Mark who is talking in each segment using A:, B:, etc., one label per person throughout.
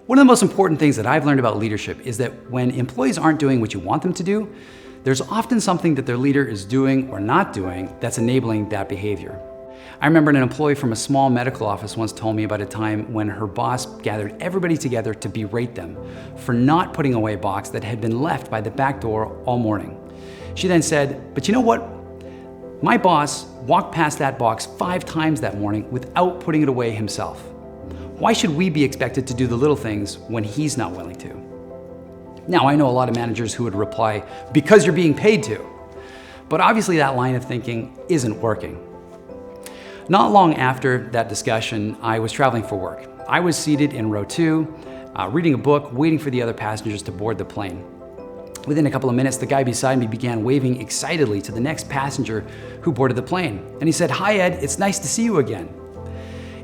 A: One of the most important things that I've learned about leadership is that when employees aren't doing what you want them to do, there's often something that their leader is doing or not doing that's enabling that behavior. I remember an employee from a small medical office once told me about a time when her boss gathered everybody together to berate them for not putting away a box that had been left by the back door all morning. She then said, "But you know what? My boss walked past that box 5 times that morning without putting it away himself. Why should we be expected to do the little things when he's not willing to?" Now, I know a lot of managers who would reply, "Because you're being paid to." But obviously that line of thinking isn't working. Not long after that discussion, I was traveling for work. I was seated in row 2, reading a book, waiting for the other passengers to board the plane. Within a couple of minutes, the guy beside me began waving excitedly to the next passenger who boarded the plane. And he said, "Hi, Ed, it's nice to see you again."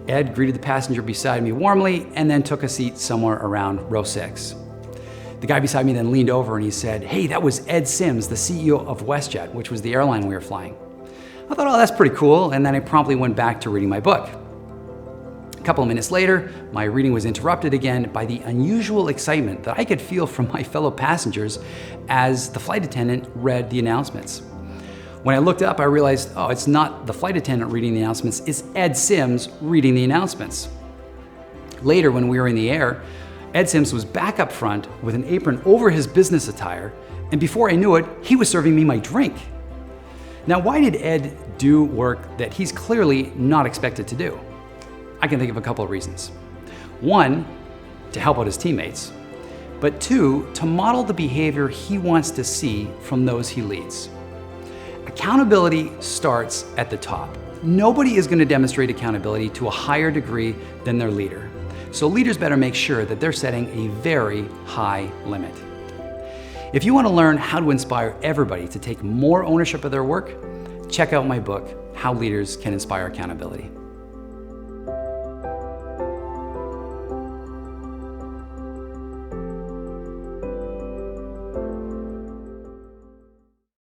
A: Ed greeted the passenger beside me warmly and then took a seat somewhere around row 6. The guy beside me then leaned over and he said, "Hey, that was Ed Sims, the CEO of WestJet," which was the airline we were flying. I thought, "Oh, that's pretty cool," and then I promptly went back to reading my book. A couple of minutes later, my reading was interrupted again by the unusual excitement that I could feel from my fellow passengers as the flight attendant read the announcements. When I looked up, I realized, oh, it's not the flight attendant reading the announcements, it's Ed Sims reading the announcements. Later, when we were in the air, Ed Sims was back up front with an apron over his business attire, and before I knew it, he was serving me my drink. Now, why did Ed do work that he's clearly not expected to do? I can think of a couple of reasons. 1, to help out his teammates, but 2, to model the behavior he wants to see from those he leads. Accountability starts at the top. Nobody is going to demonstrate accountability to a higher degree than their leader. So leaders better make sure that they're setting a very high limit. If you want to learn how to inspire everybody to take more ownership of their work, check out my book, How Leaders Can Inspire Accountability.